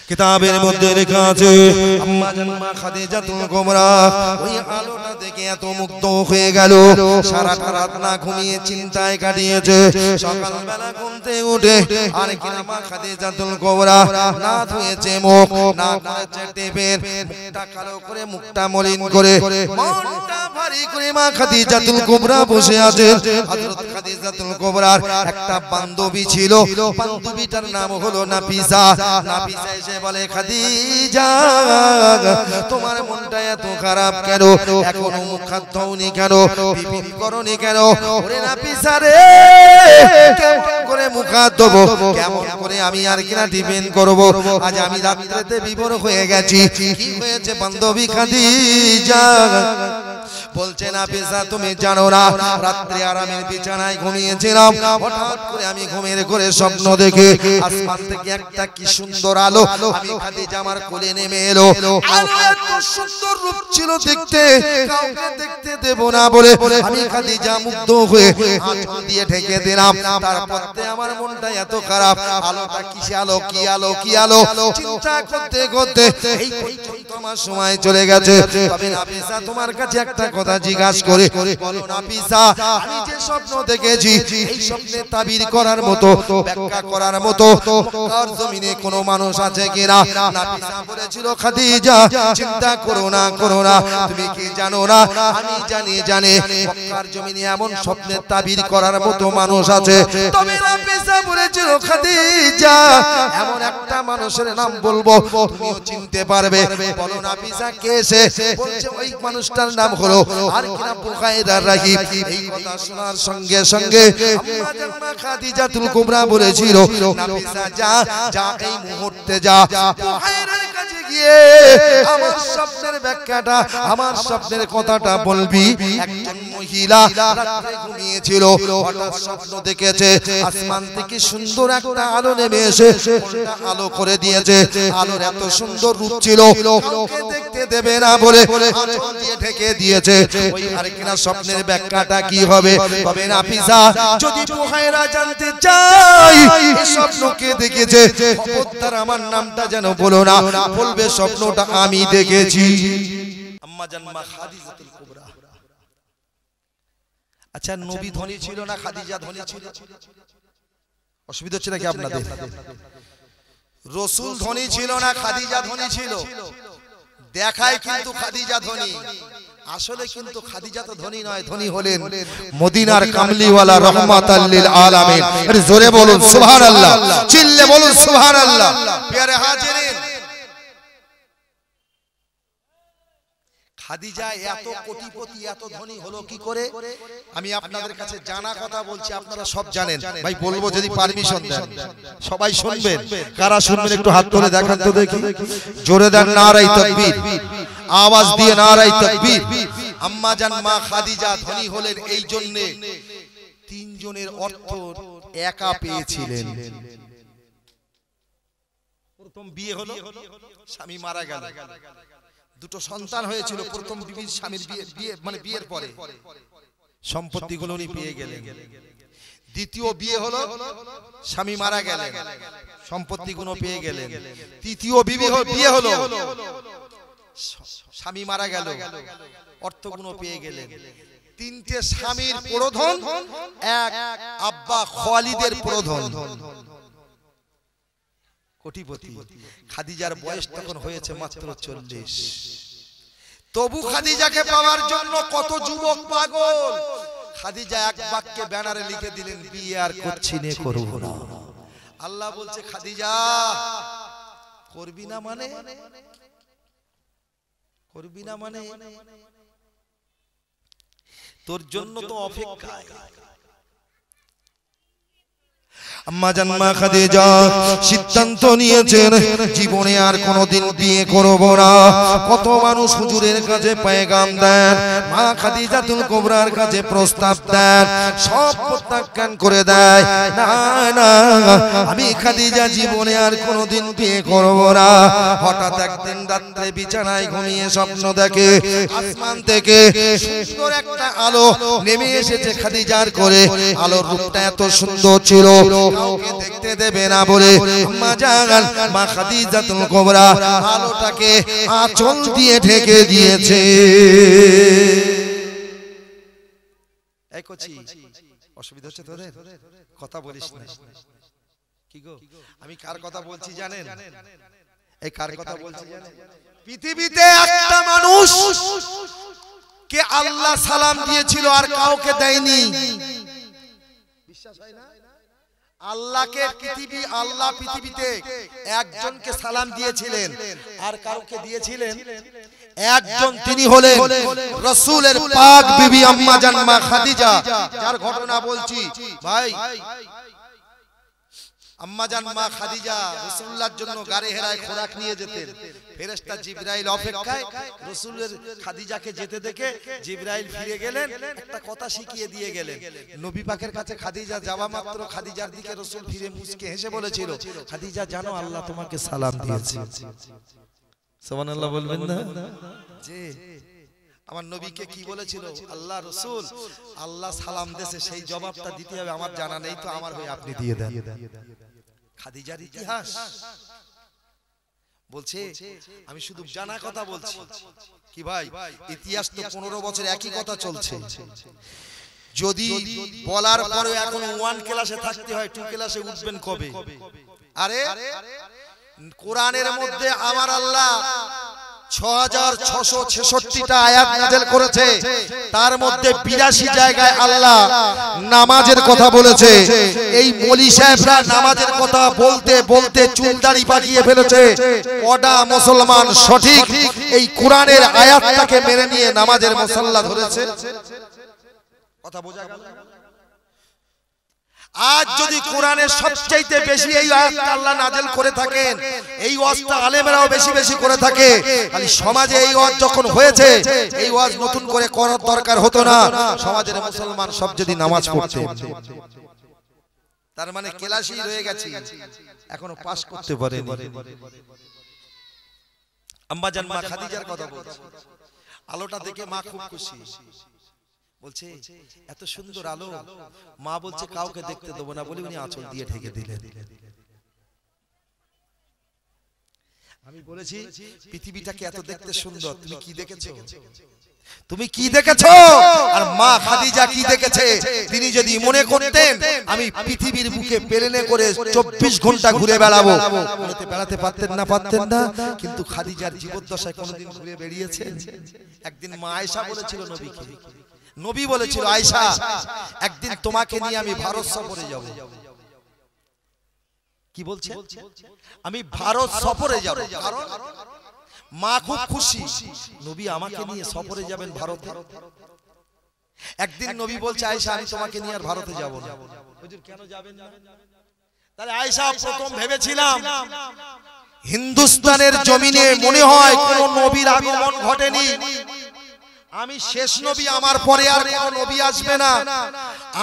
কিতাবের মধ্যে লেখা আছে আম্মা জান মা খাদিজাতুল কুবরা ওই আলোটা দেখে এত মুগ্ধ হয়ে গেল, সারাটা রাত না ঘুমিয়ে চিন্তায় কাটিয়েছে। সকালবেলা ঘুম থেকে উঠে আর কিনা মা খাদিজাতুল কুবরা না ধুয়েছে মুখ, না করেছে টেপের, মুখটা কালো করে, মুখটা মলিন করে, মনটা ভারী করে মা খাদিজাতুল কুবরা বসে আছে। হযরত খাদিজাতুল কুবরার একটা বান্ধবী ছিল, বান্ধবীটার নাম হলো নাফিসা। নাফিসা এসে বলে, খাদিজা তোমার মনটা এত খারাপ কেন? এখনো মুখ হাত ধোওনি কেন? বিপিন করনি কেন? ওরে নাফিসা রে, কেমন করে মুখ হাত ধোবো, কেমন করে আমি আর কিনা টিফিন করব? আজ আমি রাত্রিতে বিভোর হয়ে গেছি। কি হয়েছে বান্ধবী খাদিজা? বলছে নাফিসা তুমি জানো না, রাত্রে আরামের বিছানায় ঘুমিয়েছিলাম, হঠাৎ করে আমি ঘুমের ঘরে স্বপ্ন দেখে আসমান থেকে একটা কি সুন্দর আলো আমি খাদিজা আমার কোলে নেমে এলো। আলো এত সুন্দর রূপ ছিল দেখতে, কাউকে দেখতে দেব না বলে আমি খাদিজা মুগ্ধ হয়ে আঁচল দিয়ে ঢেকে দিলাম। তারপর থেকে আমার মনটা এত খারাপ, আলোটা কিসে আলো, কি আলো, কি আলো, চিন্তা করতে করতে এই পর্যন্ত আমার সময় চলে গেছে। তবে নাফিসা তোমার কাছে একটা কথা জিজ্ঞাসা করে, বলো নাফিসা আমি যে স্বপ্ন দেখেছি এই স্বপ্নে তাবির করার মতো, ব্যাখ্যা করার মতো মক্কার জমিনে কোনো মানুষ আছে কিনা? নাফিসা বলেছিল, খাদিজা চিন্তা করো না, করো না, তুমি কি জানো না আমি জানি মক্কার জমিনে এমন স্বপ্নের তাবির করার মতো মানুষ আছে। তবে নাফিসা বলেছিল, খাদিজা এমন একটা মানুষের নাম বলবো তুমিও চিনতে পারবে। বলো নাফিসা কে সে? বলছে ওই মানুষটার নাম হলো আর কিনা বুখাইরা রাহিব। এই কথা শোনার সঙ্গে সঙ্গে আম্মা জান মা খাদিজাতুল কুবরা বলেছিল, নাফিসা যা যা এই মুহূর্তে যা বুখাইরার কাছে গিয়ে আমার স্বপ্নের ব্যাখ্যাটা, আমার স্বপ্নের কথাটা বলবি। একজন মহিলা রাতে ঘুমিয়েছিল, হঠাৎ স্বপ্ন দেখেছে আসমান থেকে সুন্দর একটা আলো নেমে এসে মনটা আলো করে দিয়েছে। আলোর এত সুন্দর রূপ ছিল, কাউকে দেখতে দেবে না বলে আঁচল দিয়ে ঢেকে দিয়েছে। ওই আর কিনা স্বপ্নের ব্যাখ্যাটা কি হবে? তবে নাফিসা যদি বুখাইরা জানতে চাই এই স্বপ্ন কে দেখেছে, খবরদার আমার নামটা যেন বলো না, বলবে স্বপ্নটা আমি দেখেছি। আম্মা জান মা খাদিজাতুল কুবরা। আচ্ছা নবী ধনী ছিল না খাদিজা ধনী ছিল? অসুবিধা হচ্ছে নাকি আপনাদের? রাসূল ধনী ছিল না খাদিজা ধনী ছিল? দেখায় কিন্তু খাদিজা ধনী, আসলে কিন্তু খাদিজা তো ধনী নয়, ধনী হলেন মদিনার কামলিওয়ালা রাহমাতাল লিল আলামিন। আরে জোরে বলুন সুবহানাল্লাহ, চিল্লে বলুন সুবহানাল্লাহ। প্রিয় হাজিরিন, খাদিজা এত কোটিপতি, এত ধনী হলো কি করে? আমি আপনাদের কাছে জানা কথা বলছি, আপনারা সব জানেন। ভাই বলবো যদি পারমিশন দেন, সবাই শুনবেন। কারা শুনবেন একটু হাত তুলে দেখান তো দেখি, জোরে দেন নারায়ে তাকবীর, আওয়াজ দিয়ে নারায়ে তাকবীর। আম্মা জান মা খাদিজা ধনী হলেন এই জন্য তিনজনের অর্থ একা পেয়েছিলেন। প্রথম বিয়ে হলো, স্বামী মারা গেল, দুটো সন্তান হয়েছিল। প্রথম বিবির স্বামীর বিয়ে মানে বিয়ের পরে সম্পত্তিগুলো উনি পেয়ে গেলেন। দ্বিতীয় বিয়ে হলো, স্বামী মারা গেলেন, সম্পত্তিগুলো পেয়ে গেলেন। তৃতীয় বিয়ে হলো, স্বামী মারা গেল, অর্থগুলো পেয়ে গেলেন। তিনটে স্বামীর প্রধন, এক আব্বা খালিদের প্রধন, কোটিপতি। খাদিজার বয়স তখন হয়েছে মাত্র 40। তবু খাদিজাকে পাওয়ার জন্য কত যুবক পাগল। খাদিজা এক বাক্যে ব্যানারে লিখে দিলেন, বিয়ে আর করছি না, করব না। আল্লাহ বলছে, খাদিজা করবি না মানে? করবি না মানে তোর জন্য তো অপেক্ষায়। আম্মা জান মা খাদিজা সিদ্ধান্ত নিয়েছেন জীবনে আর কোনোদিন বিয়ে করব না। কত মানুষ হুজুরের কাছে পয়গাম দেন, মা খাদিজাতুল কুবরার কাছে প্রস্তাব দেন, সব প্রত্যাখ্যান করে দেয়। না না, আমি খাদিজা জীবনে আর কোনোদিন বিয়ে করব না। হঠাৎ একদিন রাত্রে বিছানায় ঘুমিয়ে স্বপ্ন দেখে আসমান থেকে সুন্দর একটা আলো নেমে এসেছে খাদিজার করে। আলোর রূপটা এত সুন্দর ছিল, কাউকে দেখতে দেবে না বলে আম্মা জান মা খাদিজাতুল কুবরা আলোটাকে আঁচল দিয়ে ঢেকে দিয়েছে। এই কোচি অসুবিধা হচ্ছে তোদের? কথা বলিস না। কি গো আমি কার কথা বলছি জানেন? এই কার কথা বলছি জানেন? পৃথিবীতে একটা মানুষ কে আল্লাহ সালাম দিয়েছিল আর কাউকে দেয়নি। বিশ্বাস হয় না? আল্লাহকে আল্লাহ পৃথিবীতে একজনকে সালাম দিয়েছিলেন আর কাউকে দিয়েছিলেন একজন, তিনি হলেন রাসূলের পাক বিবি আম্মা জান মা খাদিজা, যার ঘটনা বলছি ভাই। আম্মা জান মা খাদিজা রাসূলুল্লাহর জন্য গারে হেরায় খোরাক নিয়ে যেতেন। ফেরেশতা জিবরাইল অপেক্ষায় রাসূলের খাদিজাকে যেতে দেখে জিবরাইল ফিরে গেলেন, একটা কথা শিখিয়ে দিয়ে গেলেন। নবী পাকের কাছে খাদিজা যাওয়া মাত্র খাদিজার দিকে রাসূল ফিরে মুচকে হেসে বলেছিল, খাদিজা জানো আল্লাহ তোমাকে সালাম দিয়েছে। সুবহানাল্লাহ বলবেন না? জি আমার নবীকে কি বলেছিল? আল্লাহ রাসূল আল্লাহ সালাম দেশে সেই জবাবটা দিতে হবে, আমার জানা নেই তো আমার হয়ে আপনি দিয়ে দেন। খাদিজার ইতিহাস বলছে, আমি শুধু জানা কথা বলছি কি ভাই, ইতিহাস তো 15 বছর একই কথা চলছে। যদি বলার পরে এখন 1 ক্লাসে থাকতে হয়, 2 ক্লাসে উঠবেন কবে? আরে কোরআনের মধ্যে আমার আল্লাহ 6666টা আয়াত নাযিল করেছে, তার মধ্যে 82 জায়গায় আল্লাহ নামাজের কথা বলেছে। এই মৌলী সাহেবরা নামাজের কথা বলতে বলতে চুলদাড়ি পাকিয়ে ফেলেছে। কটা মুসলমান সঠিক এই কোরআনের আয়াতটাকে মেনে নিয়ে নামাজের মুসাল্লা ধরেছে? কথা বোঝা গেল? আজ যদি কোরআনের সবচাইতে বেশি এই আয়াতটা আল্লাহ নাযিল করে থাকেন, এই ওয়াজটা আলেমরাও বেশি বেশি করে থাকে, খালি সমাজে এই ওয়াজ যখন হয়েছে, এই ওয়াজ নতুন করে করার দরকার হতো না। সমাজের মুসলমান সব যদি নামাজ পড়তে, তার মানে ক্লাসই রয়ে গেছে, এখনো পাস করতে পারেনি। আম্মা জান মা খাদিজার কথা বলছে, আলোটা দেখে মা খুব খুশি। বলছে এত সুন্দর আলো, মা বলছে কাউকে দেখতে দেবো না বলে উনি আঁচল দিয়ে ঢেকে দিলেন। আমি বলেছি পৃথিবীটাকে এত দেখতে সুন্দর, তুমি কি দেখেছো? তুমি কি দেখেছো? আর মা খাদিজা কি দেখেছে? তিনি যদি মনে করতেন আমি পৃথিবীর বুকে প্লেনে করে 24 ঘন্টা ঘুরে বেড়াবো, বেড়াতে পারতেন না? পারতেন না। কিন্তু খাদিজার জীবদ্দশায় কোনোদিন ঘুরে বেরিয়েছেন? একদিন মা আয়েশা বলেছিল নবীকে, নবী বলেছিল আয়েশা একদিন তোমাকে নিয়ে আমি ভারত সফরে যাব। কি বলছে? আমি ভারত সফরে যাব। কারণ মা খুব খুশি, নবী আমাকে নিয়ে সফরে যাবেন ভারতে। একদিন নবী বলছে আয়েশা আমি তোমাকে নিয়ে আর ভারতে যাব না। হুজুর কেন যাবেন না? তাহলে আয়েশা প্রথম ভেবেছিলাম হিন্দুস্তানের জমিনে মনে হয় কোন নবীর আগমন ঘটেনি, আমি শেষ নবী, আমার পরে আর কোন নবী আসবে না।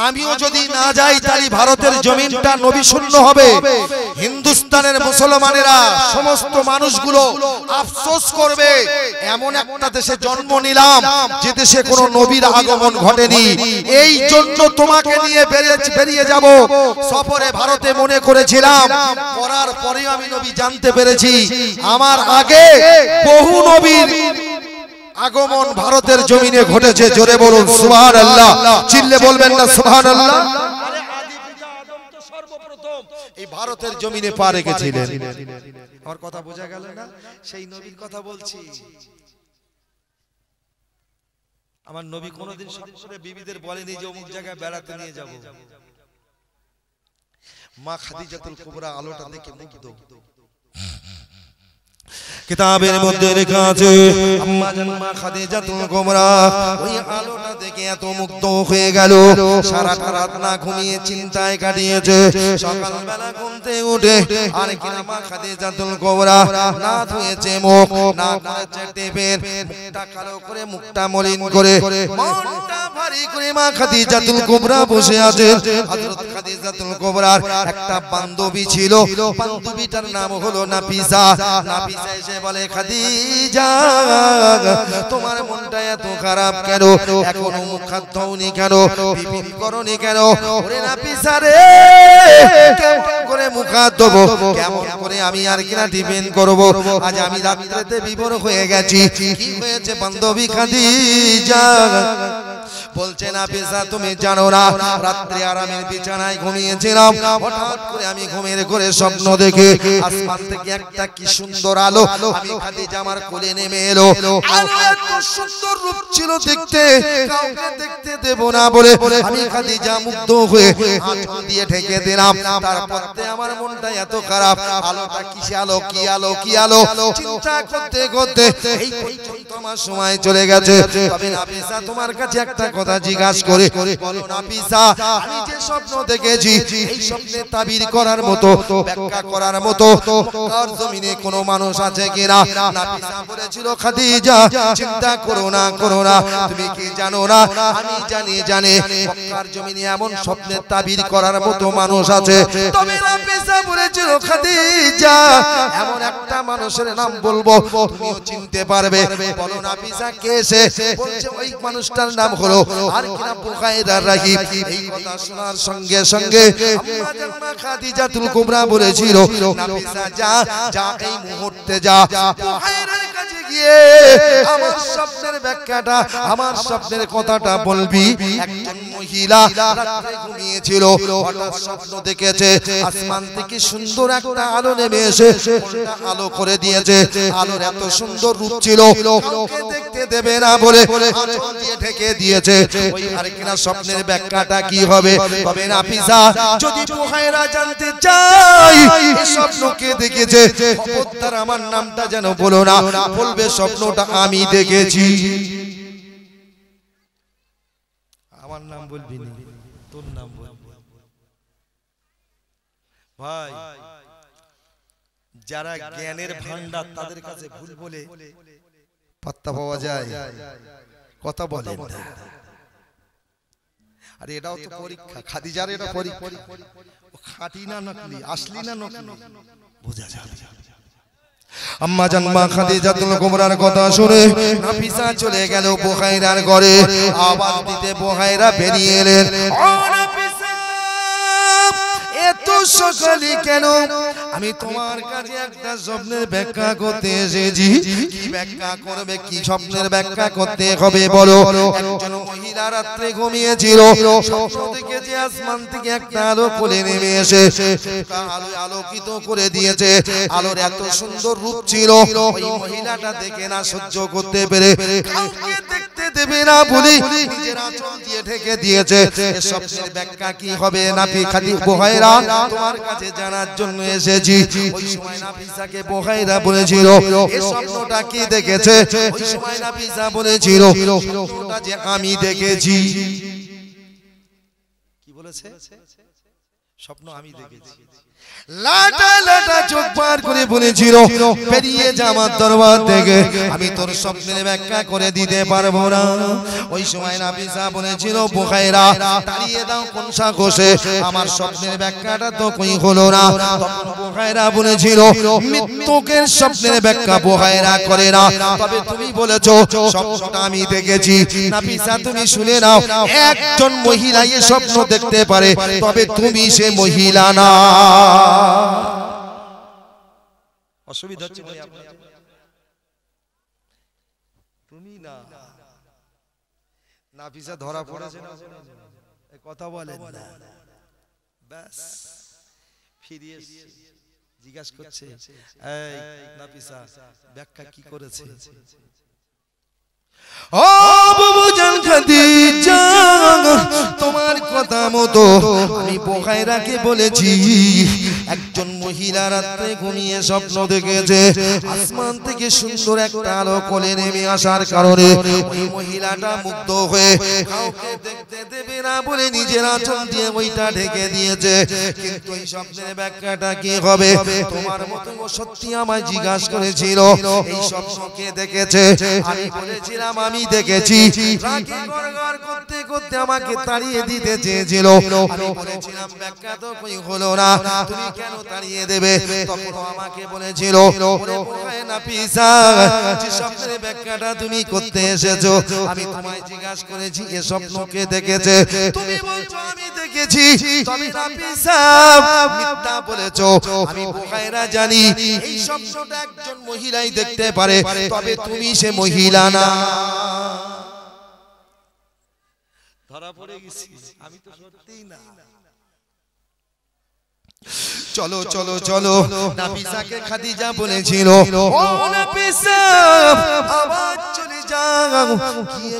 আমিও যদি না যাই তাহলে ভারতের জমিনটা নবী শূন্য হবে। হিন্দুস্তানের মুসলমানেরা সমস্ত মানুষগুলো আফসোস করবে, এমন একটা দেশে জন্ম নিলাম যে দেশে কোনো নবীর আগমন ঘটেনি। এই জন্য তোমাকে নিয়ে বেরিয়ে যাব সফরে ভারতে মনে করেছিলাম। করার পরেও আমি নবী জানতে পেরেছি আমার আগে বহু নবীর আগমন ভারতের জমিনে ঘটেছে। জোরে বলুন সুবহানাল্লাহ, চিল্লে বলবেন না সুবহানাল্লাহ? আরে আদি পিতা আদম তো সর্বপ্রথম এই ভারতের জমিনে পা রেখেছিলেন। আমার কথা বোঝা গেল না? সেই নবীর কথা বলছি। আমার নবী কোনোদিন সরাসরি বিবিদের বলেনি যে অমুক জায়গায় বেড়াতে নিয়ে যাব। মা খাদিজাতুল কুবরা আলোটা দেখে মুগ্ধ। কিতাবের মধ্যে লেখা আছে আম্মা জান মা খাদিজাতুল কুবরা ওই আলোটা দেখে এত মুগ্ধ হয়ে গেল, সারাটা রাত না ঘুমিয়ে চিন্তায় কাটিয়েছে। সকালবেলা ঘুম থেকে উঠে আর কিনা মা খাদিজাতুল কুবরা না ধুয়েছে মুখ, না করেছে টিফিন, মুখটা কালো করে, মুখটা মলিন করে, মনটা ভারী করে মা খাদিজাতুল কুবরা বসে আছে। হযরত খাদিজাতুল কুবরার একটা বান্ধবী ছিল, বান্ধবীটার নাম হলো নাফিসা। নাফিসা এসে এসে বলে খাদিজা তোমার মনটা এত খারাপ কেন এখনো মুখ হাত ধোওনি কেন বিপিন করনি কেন ওরে নাফিসা রে কেমন করে মুখ হাত ধোবো কেমন করে আমি আর কিনা টিফিন করব আজ আমি রাত্রিতে বিভোর হয়ে গেছি কি হয়েছে বান্ধবী খাদিজা বলছে নাফিসা তুমি জানো না রাত্রে আরামের বিছানায় ঘুমিয়েছিলাম হঠাৎ করে আমি ঘুমের ঘরে স্বপ্ন দেখে আসমান থেকে একটা কি সুন্দর আলো আমি খাদিজা আমার কোলে নেমে এলো আলো এত সুন্দর রূপ ছিল দেখতে কাউকে দেখতে দেব না বলে আমি খাদিজা মুগ্ধ হয়ে আঁচল দিয়ে ঢেকে দিলাম তারপর থেকে আমার মনটা এত খারাপ আলোটা কিসে আলো কি আলো কি আলো চিন্তা করতে করতে এই পর্যন্ত আমার সময় চলে গেছে তবে নাফিসা তোমার কাছে একটা কথা জিজ্ঞাসা করে বলো নাফিসা আমি যে স্বপ্ন দেখেছি এই স্বপ্নে তাবির করার মতো ব্যাখ্যা করার মতো মক্কার জমিনে কোনো মানুষ আছে কিনা নাফিসা বলেছিল খাদিজা চিন্তা করো না তুমি কি জানো না আমি জানি মক্কার জমিনে এমন স্বপ্নে তাবির করার মতো মানুষ আছে তবে নাফিসা বলেছিল খাদিজা এমন একটা মানুষের নাম বলবো তুমিও চিনতে পারবে বলো নাফিসা কে সে বলছে ওই মানুষটার নাম হলো আর কিনা বুখাইরা রাহিব এই কথা শোনার সঙ্গে সঙ্গে আম্মা জাম্মা খাদিজাতুল কুবরা বলেছিল নাফিসা যা এই মুহূর্তে যা বুখাইরার কাছে গিয়ে আমার স্বপ্নের ব্যাখ্যাটা আমার স্বপ্নের কথাটা বলবি একজন মহিলা রাতে ঘুমিয়েছিল হঠাৎ স্বপ্ন দেখেছে আসমান থেকে সুন্দর একটা আলো নেমে এসে আলো করে দিয়েছে আলোর এত সুন্দর রূপ ছিল কাউকে দেখতে দেবে না বলে আঁচল দিয়ে ঢেকে দিয়েছে ওই আর কিনা স্বপ্নের ব্যাখ্যাটা কি হবে তবে নাফিসা যদি বুখাইরা জানতে চাই এই স্বপ্ন কে দেখেছে খবরদার আমার নামটা যেন বলো না বলবে স্বপ্নটা আমি দেখেছি আমার নাম বলবি না তোর নাম বলবি ভাই যারা জ্ঞানের ভান্ডার তাদের কাছে ভুল বলে পাত্তা পাওয়া যায় কথা বলেন না আরে এটাও তো পরীক্ষা খাদিজার এটা পরীক্ষা ও খাঁটি না নকলি আসলি না নকলি বোঝা যাবে আম্মা জান মা খাদিজাতুল কুবরার কথা শুনে নাফিসা চলে গেল বুখাইরার ঘরে আওয়াজ দিতে বুখাইরা বেরিয়ে এলেন ও নাফিসা এত সকালে কেন আমি তোমার কাছে একটা স্বপ্নের ব্যাখ্যা করতে এসেছি কি ব্যাখ্যা করবে কি স্বপ্নের ব্যাখ্যা করতে হবে বলো একজন মহিলা রাতে ঘুমিয়েছিল স্বপ্ন থেকে যে আসমান থেকে একটা আলো কোলে নেমে এসে আলো আলোকিত করে দিয়েছে আলোর এত সুন্দর রূপ ছিল ওই মহিলাটা দেখে না সহ্য করতে পেরে কাউকে দেখতে দেবে না বলি নিজের আঁচল দিয়ে ঢেকে দিয়েছে এই স্বপ্নের ব্যাখ্যা কি হবে নাফিসা বুখাইরা তোমার কাছে জানার জন্য এসেছি ওই সময় নাফিসাকে বুখাইরা বলেছিল এই স্বপ্নটা কি দেখেছে ওই সময় নাফিসা বলেছিল স্বপ্নটা যে আমি দেখেছি কি বলেছে স্বপ্ন আমি দেখেছি লাটা লাটা চোখ পার করে বলেছিল বেরিয়ে যা আমার দরবার থেকে আমি তোর স্বপ্নের ব্যাখ্যা করে দিতে পারবো না ওই সময় নাফিসা বলেছিল বুখাইরা তাড়িয়ে দাও কোন সাহসে আমার স্বপ্নের ব্যাখ্যাটা তো কই হলো না তখন বুখাইরা বলেছিল মৃত্যুকের স্বপ্নের ব্যাখ্যা বুখাইরা করে না তবে তুমি বলেছো স্বপ্নটা আমি দেখেছি নাফিসা তুমি শুনে নাও একজন মহিলা এই স্বপ্ন দেখতে পারে তবে তুমি সে মহিলা না অসুবিধা হচ্ছে তুমি না নাফিসা ধরা পড়েছে না কথা বলেন না ব্যাস ফিরিয়ে জিজ্ঞাসা করছে এই নাফিসা ব্যাখ্যা কি করেছে ও বাবু জান খাদিজা তোমার কথা মতো আমি বুখাইরাকে বলেছি একজন মহিলা রাতে ঘুমিয়ে স্বপ্ন দেখেছে আসমান থেকে সুন্দর একটা আলো কোলে নেমে আসার কারণে ওই মহিলাটা মুগ্ধ হয়ে কাউকে দেখতে দেবে না বলে নিজের আঁচল দিয়ে ওইটা ঢেকে দিয়েছে কিন্তু এই স্বপ্নের ব্যাখ্যাটা কি হবে তোমার মতো সত্যি আমায় জিজ্ঞাসা করেছিল এই স্বপ্ন কে দেখেছে আমি বলেছিলাম আমি দেখেছি রাগে গড়গড় করতে করতে আমাকে তাড়িয়ে দিতে চেয়েছিল আমি বলেছিলাম ব্যাখ্যা তো কই হলো না তুমি কেন তাড়িয়ে দেবে তখন আমাকে বলেছিল ওরে নাফিসা যে স্বপ্নের ব্যাখ্যাটা তুমি করতে এসেছো আমি তোমায় জিজ্ঞাসা করেছি এ স্বপ্ন কে দেখেছে তুমি বলছো আমি দেখেছি তবে নাফিসা মিথ্যা বলেছো আমি বুখাইরা জানি এই স্বপ্নটা একজন মহিলাই দেখতে পারে তবে তুমি সে মহিলা না ধরা পড়ে গেছি আমি তো সত্যিই না চলো চলো চলো নাফিসাকে খাদিজা বলেছিল ও নাফিসা আবার চলে যাও গিয়ে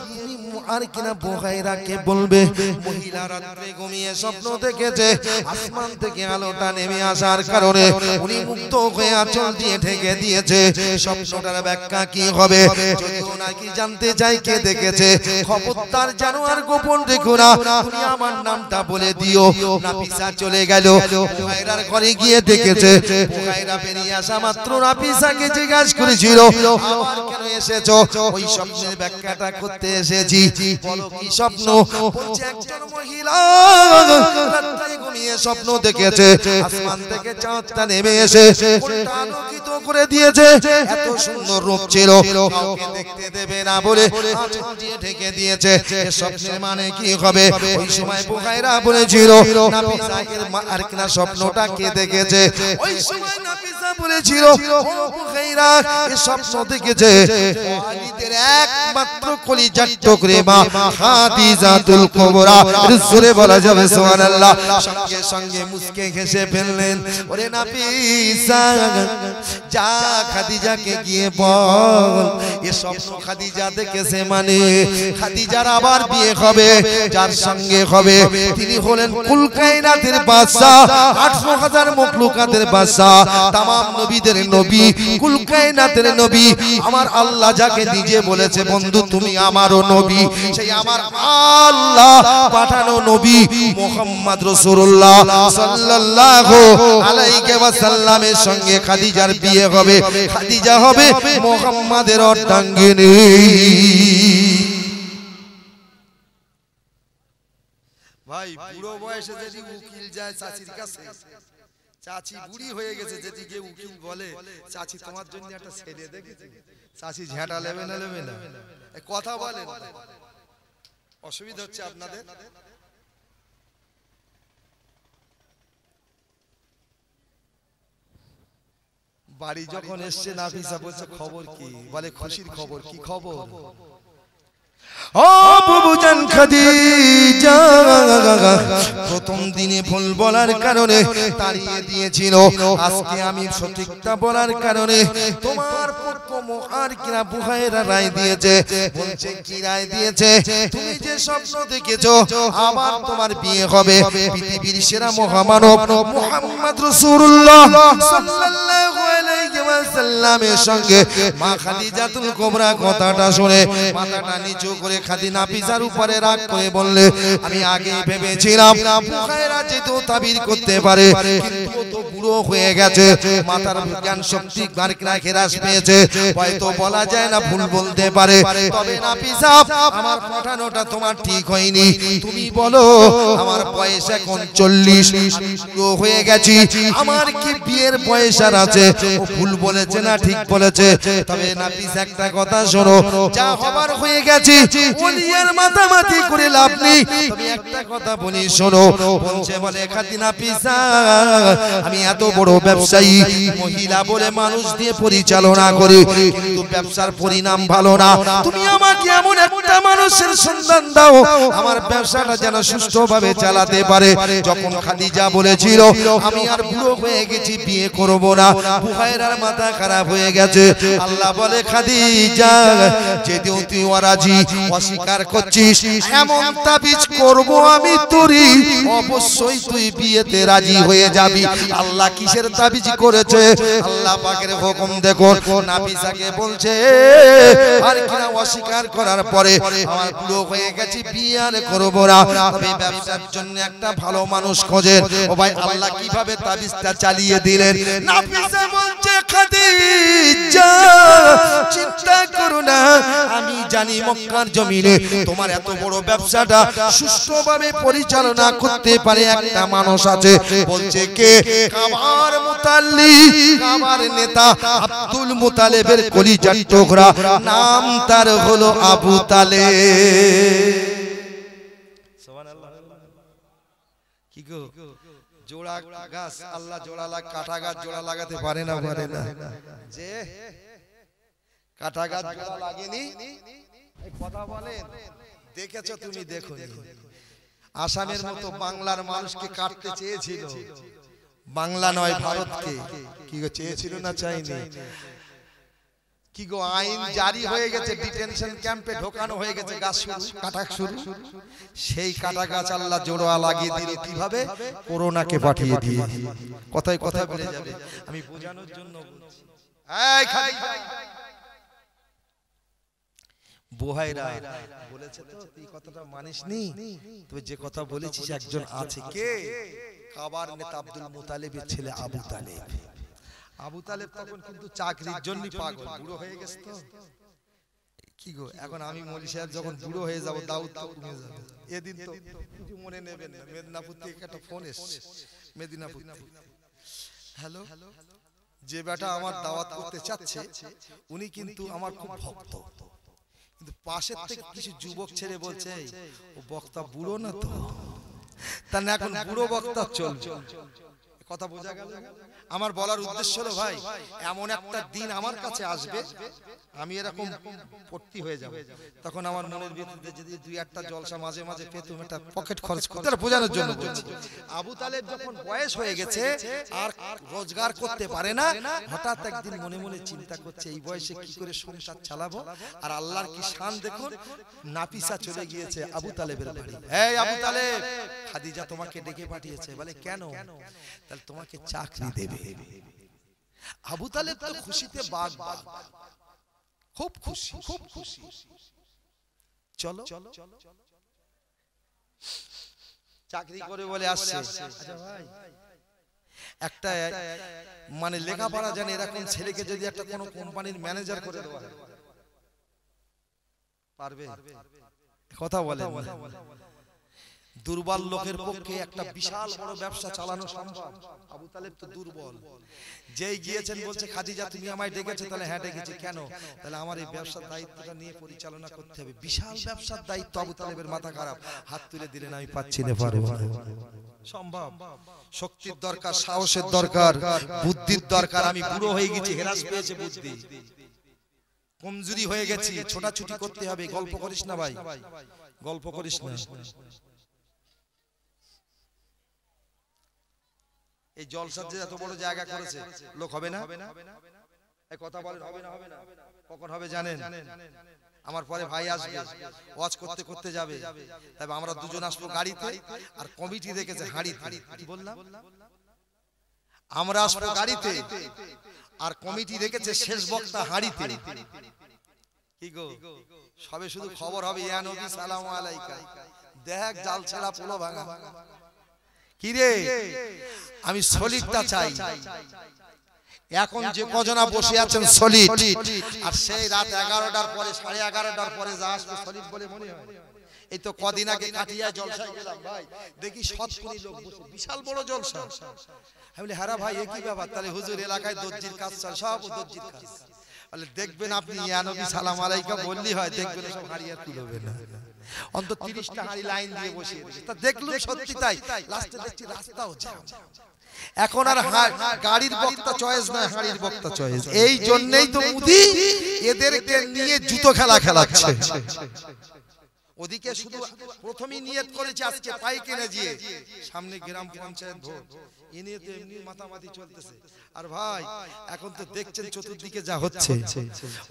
আর কিনা বুখাইরাকে বলবে মহিলা রাতে ঘুমিয়ে স্বপ্ন দেখেছে আসমান থেকে আলোটা নেমে আসার কারণে উনি মুক্ত হয়ে আঁচল দিয়ে ঢেকে দিয়েছে স্বপ্নটার ব্যাখ্যা কি হবে যদিও নাকি জানতে চাই কে দেখেছে খবরদার জানো আর গোপন রেখো না তুমি আমার নামটা বলে দিও নাফিসা চলে গেল বুখাইরার ঘরে গিয়ে দেখেছে বুখাইরা বেরিয়ে আসা মাত্র নাফিসাকে জিজ্ঞাসা করেছিল আবার কেন এসেছো ওই স্বপ্নের ব্যাখ্যাটা করতে এসেছি বলো কি স্বপ্ন বলছে একজন মহিলা রাতে ঘুমিয়ে স্বপ্ন দেখেছে আসমান থেকে চাঁদটা নেমে এসে ফুলটা আলোকিত করে দিয়েছে এত সুন্দর রূপ ছিল কাউকে দেখতে দেবে না বলে আঁচল দিয়ে ঢেকে দিয়েছে এই স্বপ্নের মানে কি হবে ওই সময় বুখাইরা বলেছিল নাফিসা আর কিনা স্বপ্নটা কে দেখেছে ওই সময় নাফিসা বলেছিল ও বুখাইরা এই স্বপ্ন দেখেছে ওয়ালিদের একমাত্র কলিজার টুকরে মা খাদিজাতুল কুবরা রাসূলে বলা যাবে সুবহানাল্লাহ সঙ্গে সঙ্গে মুস্কে হেসে ফেললেন ওরে নাফিসা যা খাদিজাকে গিয়ে বল এই স্বপ্ন খাদিজা দেখেছে মানে খাদিজার আবার বিয়ে হবে যার সঙ্গে হবে তিনি হলেন কুল কায়নাতের বাদশা 800,000 মখলুকাতের বাদশা तमाम নবীদের নবী কুল কায়নাতের নবী আমার আল্লাহ যাকে নিজে বলেছে বন্ধু তুমি আমারও নবী সেই আমার আল্লাহ পাঠানো নবী মুহাম্মদ রাসূলুল্লাহ সাল্লাল্লাহু আলাইহি ওয়াসাল্লামের সঙ্গে খাদিজার বিয়ে হবে খাদিজা হবে মুহাম্মাদের অর্ধাঙ্গিনী ভাই বুড়ো বয়সে যদি উকিল যায় চাচির কাছে চাচি বুড়ি হয়ে গেছে যদি গিয়ে উকিল বলে চাচি তোমার জন্য একটা ছেলে দেখেছি চাচি ঝেঁটা নেবে না নেবে না কথা বলেন অসুবিধা হচ্ছে আপনাদের বাড়ি যখন এসছে নাফিসা বলছে খবর কি বলে খুশির খবর কি খবর ও বুবুজান খাদিজা প্রথম দিনে ভুল বলার কারণে তাড়িয়ে দিয়েছিল আজকে আমি সঠিকটা বলার কারণে তোমার পক্ষ আর কিনা বুখাইরা রায় দিয়েছে বলছে কি রায় দিয়েছে তুমি যে স্বপ্ন দেখেছো আবার তোমার বিয়ে হবে পৃথিবীর সেরা মহামানব মুহাম্মদ রাসূলুল্লাহ সাল্লাল্লাহু আলাইহি ওয়াসাল্লামের সঙ্গে মা খাদিজাতুল কুবরা কথাটা শুনে মাথাটা নিচু করে খাদি নাফিসার উপরে রাগ করে বললে আমি আগে ভেবেছিলাম বুখাইরা যেহেতু তাবির করতে পারে কিন্তু তো বুড়ো হয়ে গেছে মাথার জ্ঞান শক্তি গারকিনা খেরাস পেয়েছে হয়তো বলা যায় না ভুল বলতে পারে তবে নাফিসা আমার পাঠানোটা তোমার ঠিক হয়নি তুমি বলো আমার বয়স এখন 40 বুড়ো হয়ে গেছি আমার কি বিয়ের বয়স আর আছে ও ভুল বলেছে না ঠিক বলেছে তবে নাফিসা একটা কথা শোনো যা হবার হয়ে গেছে ওলিয়ার মাতামাতি করে লাভ নেই তুমি একটা কথা বলি শোনো বলছে বলে খাদি নাফিসা আমি এত বড় ব্যবসায়ী মহিলা বলে মানুষ দিয়ে পরিচালনা করি কিন্তু ব্যবসার পরিণাম ভালো না তুমি আমাকে এমন একটা মানুষের সন্ধান দাও আমার ব্যবসাটা যেন সুষ্ঠুভাবে চালাতে পারে যখন খাদিজা বলেছিল আমি আর বুড়ো হয়ে গেছি বিয়ে করব না বুখাইরার মাথা খারাপ হয়ে গেছে আল্লাহ বলে খাদিজা যেদিন তুই রাজি অস্বীকার করছিস এমন তাবিজ করব আমি তোরই অবশ্যই তুই বিয়েতে রাজি হয়ে যাবি আল্লাহ কিসের তাবিজ করেছে আল্লাহ পাকের হুকুম দেখো নাফিসাকে বলছে আর কিনা অস্বীকার করার পরে আমার বুড়ো হয়ে গেছি বিয়ে আর করব না তবে ব্যবসার জন্য একটা ভালো মানুষ খোঁজেন ও ভাই আল্লাহ কিভাবে তাবিজটা চালিয়ে দিলেন নাফিসা বলছে খাদিজা চিন্তা করো না আমি জানি মক্কার জমিনে তোমার এত বড় ব্যবসাটা সুষ্ঠুভাবে পরিচালনা করতে পারে একটা মানুষ আছে, বলছে কে? কাবার মুতাল্লিব, কাবার নেতা আব্দুল মুতালিবের কলিজার টুকরা, নাম তার হলো আবু তালেব। সুবহানাল্লাহ। কি গো, জোড়া গাছ আল্লাহ জোড়া লাগা, কাটা গাছ জোড়া লাগাতে পারে না, পারে না। যে কাটা গাছ জোড়া লাগেনি, এই কথা বলেন, দেখেছো তুমি? দেখো, আসামের মতো বাংলার মানুষকে কাটতে চেয়েছিল, বাংলা নয় ভারতকে। কি গো, চেয়েছিল না চাইনি? কি গো, আইন জারি হয়ে গেছে, ডিটেনশন ক্যাম্পে ঢোকানো হয়ে গেছে, গাছ কাটা শুরু। সেই কাটা গাছ আল্লাহ জোড়া লাগিয়ে দিল কিভাবে? করোনাকে পাঠিয়ে দিয়ে। কথায় কথায় বলে যাবে, আমি বোঝানোর জন্য বলছি। এই খালি বোহাইরা বলেছে তো, এই কথাটা মানিসনি? তুই যে কথা বলেছিস, একজন আছে, কে? কাবার নেতা আব্দুল মুতালিবের ছেলে আবু তালেব। আবু তালেব তখন কিন্তু চাকরির জন্য পাগল, বুড়ো হয়ে গেছে তো। কি গো, এখন আমি মৌলী সাহেব যখন বুড়ো হয়ে যাব, দাউদ তো কমে যাবে। এদিন তো কিছু মনে নেবেন না, মেদিনীপুর থেকে একটা ফোন এসেছে, মেদিনীপুর থেকে। হ্যালো, যে বেটা আমার দাওয়াত করতে চাচ্ছে, উনি কিন্তু আমার খুব ভক্ত, কিন্তু পাশের থেকে কিছু যুবক ছেড়ে বলছে, ও বক্তা বুড়ো না তো, তার এখন বুড়ো বক্তা চলছে। কথা বোঝা গেল? আমার বলার উদ্দেশ্য হলো, ভাই এমন একটা দিন আমার কাছে আসবে, আমি এরকম ভর্তি হয়ে যাব, তখন আমার মনের ভিতরে যদি দুই একটা জলসা মাঝে মাঝে পেতুম, একটা পকেট খরচ করতে, বোঝানোর জন্য বলছি। আবু তালেব যখন বয়স হয়ে গেছে, আর রোজগার করতে পারে না, হঠাৎ একদিন মনে মনে চিন্তা করছে, এই বয়সে কি করে সংসার চালাবো। আর আল্লাহর কি শান দেখুন, নাফিসা চলে গিয়েছে আবু তালেবের বাড়ি। এই আবু তালেব, খাদিজা তোমাকে ডেকে পাঠিয়েছে। বলে কেন? তাহলে তোমাকে চাকরি দেবে। আবু তালেব তো খুশিতে বাগ বাগ, খুব খুশি, খুব খুশি। চলো চাকরি করে বলে আসছে। আচ্ছা ভাই, একটা মানে লেখাপড়া জানে এরকম ছেলেকে যদি একটা কোনো কোম্পানির ম্যানেজার করে দেওয়া হয়, পারবে? কথা বলে, দুর্বল লোকের পক্ষে একটা বিশাল বড় ব্যবসা চালানো সম্ভব। আবু তালেব তো দুর্বল। যেই গিয়েছেন বলছে, খাদিজা তুমি আমায় ডেকেছো? তাহলে হ্যাঁ ডেকেছি। কেন? তাহলে আমার এই ব্যবসার দায়িত্বটা নিয়ে পরিচালনা করতে হবে। বিশাল ব্যবসার দায়িত্ব। আবু তালেবের মাথা খারাপ, হাত তুলে দিলেন, আমি পাচ্ছি না, পারবো না। সম্ভব? শক্তির দরকার, সাহসের দরকার, বুদ্ধির দরকার। আমি বুড়ো হয়ে গেছি, হেরাস পেয়েছে বুদ্ধি, কমজোরি হয়ে গেছি, ছোটাছুটি করতে হবে। গল্প করিস না ভাই, গল্প করিস না। এই জলসার যে এত বড় জায়গা করেছে, লোক হবে না? এই কথা বলেন, হবে না? হবে না? কখন হবে জানেন? আমার পরে ভাই আসবে, ওয়াজ করতে করতে যাবে, তবে আমরা দুজন আসবো গাড়িতে, আর কমিটি দেখেছে হাঁড়িতে। কি বললাম? আমরা আসবো গাড়িতে, আর কমিটি রেখেছে শেষ বক্তা হাঁড়িতে। কি গো, সবে শুধু খবর হবে, ইয়া নবী সালাম আলাইকা, দেখ জাল ছেড়া পোলো ভাঙা। কি রে, আমি সলিডটা চাই। এখন যে কজনা বসে আছেন সলিড, আর সেই রাত 11টার পরে, 11:30টার পরে যা আসবে সলিড বলে মনে হয়। এই তো কদিন আগে কাটিয়া জলসায় গেলাম ভাই, দেখি 70 লোক বসে, বিশাল বড় জলসা। আমি বলি, হ্যাঁ ভাই এ কি ব্যাপার? তাহলে হুজুর এলাকায় দর্জির কাজ চল, সব দর্জির কাজ। বলে দেখবেন আপনি ইয়া নবী সালাম আলাইকা বললি হয়, দেখবেন সব হাড়ি আর তুলবে না। অন্তত 30টা হাড়ি লাইন দিয়ে বসিয়ে দিয়েছে। তা দেখলুম সত্যি তাই। লাস্টে দেখছি রাস্তাও জ্যাম। এখন আর গাড়ির বক্তা চয়েস নয়, হাড়ির বক্তা চয়েস। এই জন্যই তো মোদি এদেরকে নিয়ে জুতো খেলা খেলাচ্ছে। ওদিকে শুধু প্রথমেই নিয়ত করেছে আজকে পাই কিনে দিয়ে, সামনে গ্রাম পঞ্চায়েত ভোট, এ নিয়ে তো এমনি মাতামাতি চলতেছে। আর ভাই এখন তো দেখছেন চতুর্দিকে যা হচ্ছে।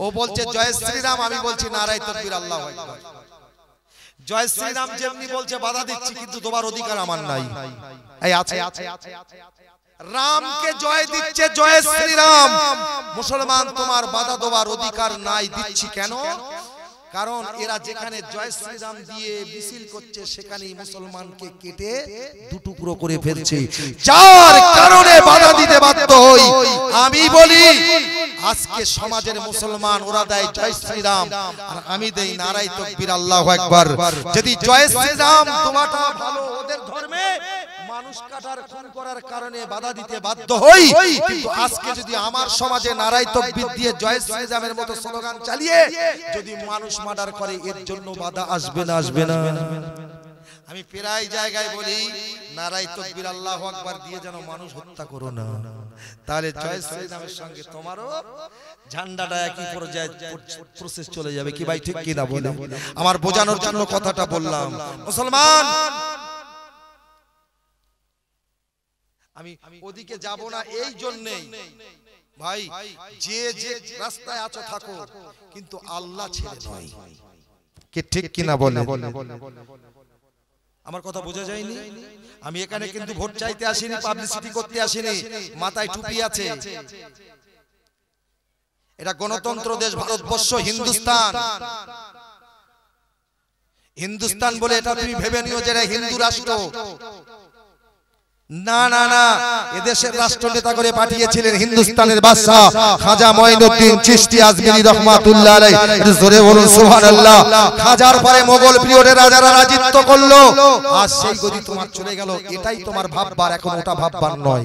ও বলছে জয় শ্রীরাম, আমি বলছি নারায়ে তাকবীর, আল্লাহু আকবার। জয় শ্রীরাম যেমনি বলছে বাধা দিচ্ছি, কিন্তু তোমার অধিকার আমার নাই। এই আছে, রামকে জয় দিচ্ছে জয় শ্রীরাম, মুসলমান তোমার বাধা দেওয়ার অধিকার নাই। দিচ্ছি কেন? কারণ এরা যেখানে জয় শ্রীরাম দিয়ে মিছিল করছে সেখানেই মুসলমানকে কেটে দুটুকরো করে ফেলছে, যার কারণে বাধা দিতে বাধ্য হই। আমি বলি আজকে সমাজের মুসলমান ওরা দেয় জয় শ্রীরাম আর আমি দেই নারায়ে তাকবীর আল্লাহু আকবার। যদি জয় শ্রীরাম তোমাটা ভালো ওদের ধর্মে মানুষ কাটার খুন করার কারণে বাধা দিতে বাধ্য হই, কিন্তু আজকে যদি আমার সমাজে নারায়ে তাকবীর দিয়ে জয় শ্রীরামের মতো স্লোগান চালিয়ে যদি মানুষ মার্ডার করে এর জন্য বাধা আসবে না, আসবে না? আমি প্রায় জায়গায় বলি নারায়ে তাকবীর আল্লাহু আকবার দিয়ে যেন মানুষ হত্যা করো না, তাহলে জয় শ্রীরামের সঙ্গে তোমারও ঝান্ডাটা একই পর্যায়ে প্রসেস চলে যাবে। কি ভাই ঠিক কি না বলে? আমার বোঝানোর জন্য কথাটা বললাম। মুসলমান আমি ওদিকে যাব না এই জন্যই ভাই, যে যে রাস্তায় আছো থাকো, কিন্তু আল্লাহ ছেড়ে নয়। কি ঠিক কি না বলে? আমার কথা বোঝা যায়নি? আমি এখানে কিন্তু ভোট চাইতে আসিনি, পাবলিসিটি করতে আসিনি। মাথায় টুপি আছে, এটা গণতন্ত্র দেশ ভারতবর্ষ, হিন্দুস্তান। হিন্দুস্তান বলে এটা তুমি ভেবে নিও যে এটা হিন্দু রাষ্ট্র। না না না, এদেশের রাষ্ট্রনেতা করে পাঠিয়েছিলেন হিন্দুস্তানের বাদশা খাজা মঈনুদ্দিন চিশতি আজমিরি রহমাতুল্লাহ আলাইহি। জোরে বলুন সুবহানাল্লাহ। খাজার পরে মোগল পিরিয়ডে রাজারা রাজত্ব করলো, আজ সেই গদি তোমার চলে গেল। এটাই তোমার ভাববার, এখন ওটা ভাববার নয়।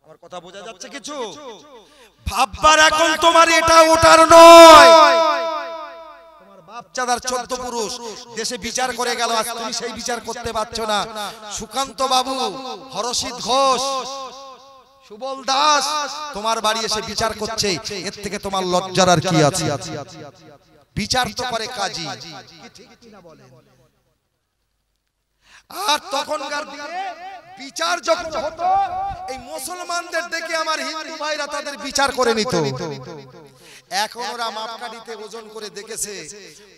আমার কথা বোঝা যাচ্ছে কিছু? ভাববার এখন তোমার এটা ওটার নয়। বাপচাদার 14 পুরুষ দেশে বিচার করে গেল, আজ তুমি সেই বিচার করতে পারছো না। সুকান্ত বাবু, হরশিদ ঘোষ, সুবল দাস তোমার বাড়ি এসে বিচার করছে, এর থেকে তোমার লজ্জার আর কি আছে? বিচার তো করে কাজী। আর তখনকার দিনে বিচার যখন হতো, এই মুসলমানদের দেখে আমার হিন্দু ভাইরা তাদের বিচার করে নিত। এখন ওরা মাপকাঠিতে ওজন করে দেখেছে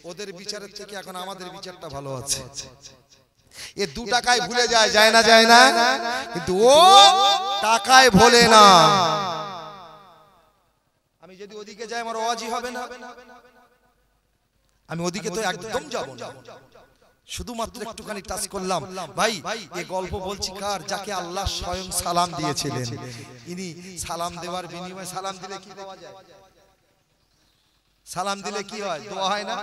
ওদের বিচারের থেকে এখন আমাদের বিচারটা ভালো আছে। এ 2 টাকায় ভুলে যায়, যায় না? যায় না? কিন্তু ও টাকায় ভোলে না। আমি যদি ওদিকে যাই আমার ওয়াজি হবে না? আমি ওদিকে তো একদম যাব না, শুধুমাত্র একটুখানি টাচ করলাম। ভাই এই গল্প বলছি কার? যাকে আল্লাহ স্বয়ং সালাম দিয়েছিলেন। ইনি সালাম দেওয়ার বিনিময়ে, সালাম দিলে কি পাওয়া যায়? সালাম দিলে কি হয়? দোয়া হয় না?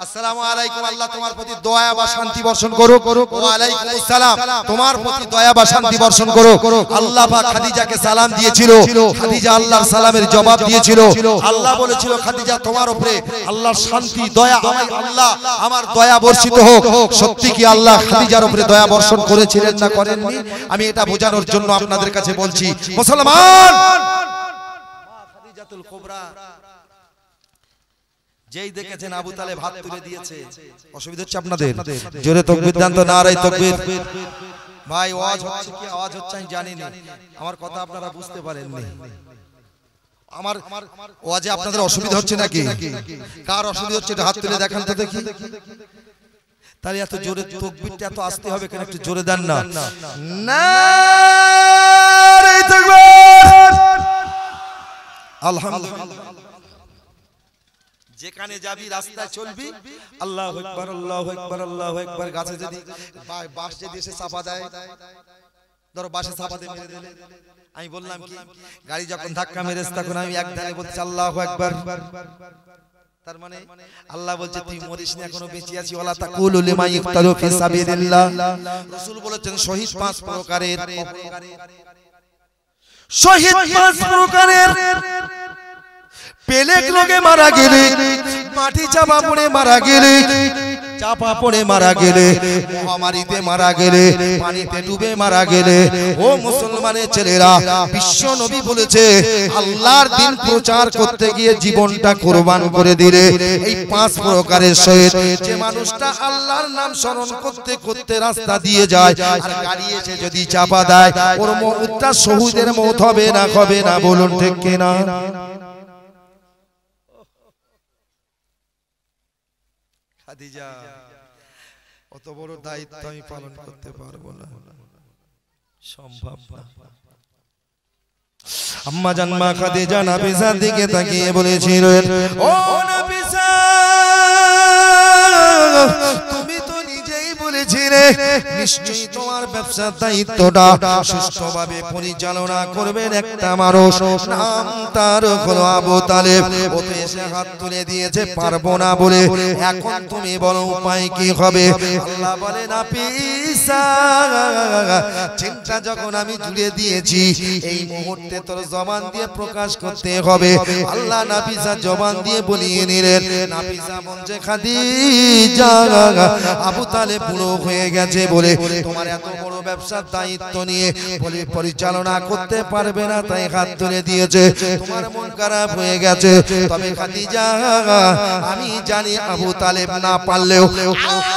আসসালামু আলাইকুম, আল্লাহ তোমার প্রতি দয়া বা শান্তি বর্ষণ করুক। ওয়া আলাইকুম আসসালাম, তোমার প্রতি দয়া বা শান্তি বর্ষণ করুক। আল্লাহ পাক খাদিজাকে সালাম দিয়েছিল, খাদিজা আল্লাহর সালামের জবাব দিয়েছিল। আল্লাহ বলেছিল খাদিজা তোমার উপরে আল্লাহর শান্তি দয়া, আল্লাহ আমার দয়া বর্ষিত হোক। সত্যি কি আল্লাহ খাদিজার উপরে দয়া বর্ষণ করেছিলেন না করেননি? আমি এটা বোঝানোর জন্য আপনাদের কাছে বলছি। মুসলমান, খাদিজাতুল কুবরা যেই দেখেছেন আবু তালেব হাত তুলে দিয়েছে, অসুবিধা হচ্ছে আপনাদের? জোরে তাকবীর দেন তো, নারায়ে তাকবীর। ভাই আওয়াজ হচ্ছে কি আওয়াজ হচ্ছে আমি জানি না, আমার কথা আপনারা বুঝতে পারেননি। আমার আওয়াজে আপনাদের অসুবিধা হচ্ছে নাকি? কার অসুবিধা হচ্ছে? হাত তুলে দেখান তো দেখি। তাহলে এত জোরে তাকবীরটা এত আসতে হবে কেন? একটু জোরে দেন না। নারায়ে তাকবীর, আলহামদুলিল্লাহ। যেখানে যাবি রাস্তায় চলবি আল্লাহু আকবার, আল্লাহু আকবার, আল্লাহু আকবার। গাছে যদি বাঁশ যদি এসে চাপা দেয়, ধরো বাঁশে চাপা দিয়ে মেরে দিলে, আমি বললাম কি গাড়ি যখন ধাক্কা মেরেছে তখন আমি এক ধারে বলছি আল্লাহু আকবার, তার মানে আল্লাহ বলছে তুই মরিস না, এখনো বেঁচে আছি। ওয়ালা তাকুলু লিমা ইফতালু ফি সাবিলিল্লাহ। রাসূল বলেছেন শহীদ 5 প্রকারের, শহীদ 5 প্রকারের। পেলেক লোকে মারা গেলে, মাটি চাপা পড়ে মারা গেলে, চাপা পড়ে মারা গেলে, মহামারীতে মারা গেলে, পানিতে ডুবে মারা গেলে, ও মুসলমানের ছেলেরা, বিশ্ব নবী বলেছে আল্লাহর দ্বীন প্রচার করতে গিয়ে জীবনটা কুরবান করে দিলে এই 5 প্রকারের শহীদ। যে মানুষটা আল্লাহর নাম স্মরণ করতে করতে রাস্তা দিয়ে যায় আর গাড়ি এসে যদি চাপা দেয়, ওর মওতটা শহীদের মওত হবে না? হবে না? বলুন ঠিক কিনা? খাদিজা, অত বড় দায়িত্ব আমি পালন করতে পারবো না, সম্ভব না। আম্মা জান মা খাদিজা নাফিসার দিকে তাকিয়ে বলেছিলেন, ও নাফিসা তুমি তো নিজেই বলেছিলে নিশ্চয়ই তোমার ব্যবসার দায়িত্বটা সুষ্ঠুভাবে পরিচালনা করবেন একটা মানুষ, নাম তার হলো আবু তালেব। ও তো এসে হাত তুলে দিয়েছে পারবো না বলে, এখন তুমি বলো উপায় কি হবে? আল্লাহ বলে নাফিসা, চিন্তা যখন আমি জুড়ে দিয়েছি এই মুহূর্তে তোর জবান দিয়ে প্রকাশ করতে হবে। আল্লাহ নাফিসা জবান দিয়ে বলিয়ে নিলেন। নাফিসা বলছে খাদিজা, আবু তালেব বুড়ো হয়ে গেছে বলে তোমার এত বড় ব্যবসার দায়িত্ব নিয়ে বলে পরিচালনা করতে পারবে না, তাই হাত তুলে দিয়েছে। তোমার মন খারাপ হয়ে গেছে, তবে খাদিজা আমি জানি আবু তালেব না পারলেও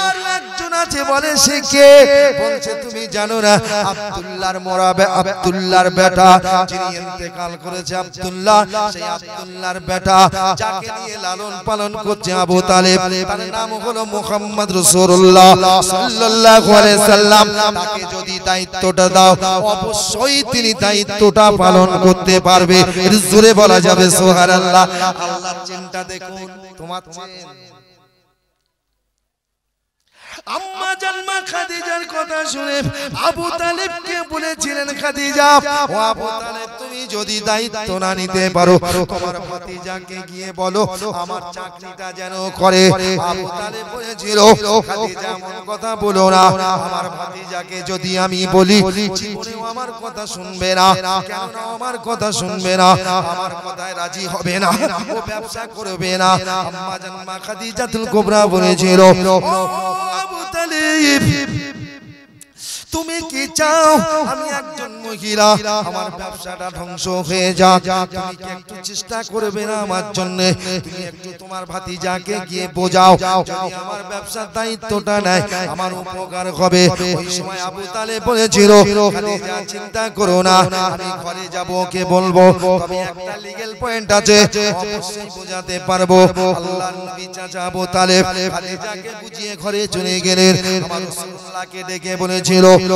আর একজন আছে। বলে সে কে? বলছে তুমি জানো না আব্দুল্লাহর মোরাবে, আব্দুল্লাহর বেটা যিনি ইন্তেকাল করেছে আব্দুল্লাহ, সেই আব্দুল্লাহর বেটা যাকে নিয়ে লালন পালন করছে আবু তালেব, তার নাম হলো মুহাম্মদ রাসূলুল্লাহ সাল্লাল্লাহু আলাইহি সাল্লাম। তাকে যদি দায়িত্বটা দাও অবশ্যই তিনি দায়িত্বটা পালন করতে পারবে। এর জোরে বলা যাবে সুবহানাল্লাহ। আল্লাহর চিন্তা দেখুন। তোমার আম্মা জানমা খাদিজার কথা শুনে আবু তালেবকে বলেছিলেন খাদিজা, ও আবু তালেব তুমি যদি দায়িত্ব না নিতে পারো তোমার ভাতিজাকে গিয়ে বলো আমার চাকরিটা যেন করে। আবু তালেব বলেছিল খাদিজা এমন কথা বলো না, আমার ভাতিজাকে যদি আমি বলি জীবনেও আমার কথা শুনবে না। কেন না আমার কথা শুনবে না? আমার কথায় রাজি হবে না, ও ব্যবসা করবে না। আম্মা জানমা খাদিজাতুল কুবরা বলেছিল আবু তালেব তুমি কি চাও আমি একজন মহিলা আমার ব্যবসাটা ধ্বংস হয়ে যাক? তুমি কি একটু চেষ্টা করবে না আমার জন্য? তুমি একটু তোমার ভাতিজাকে গিয়ে বোঝাও যদি আমার ব্যবসার দায়িত্বটা নেয় আমার উপকার হবে। ওই সময় আবু তালেব বলেছিল খাদিজা চিন্তা করো না, আমি ঘরে যাব ওকে বলবো, তবে একটা লিগ্যাল পয়েন্ট আছে অবশ্যই বোঝাতে পারবো। আল্লাহর নবী চাচা আবু তালেব খাদিজাকে বুঝিয়ে ঘরে চলে গেলেন। আমার রাসূলুল্লাহকে ডেকে বলেছিল আমার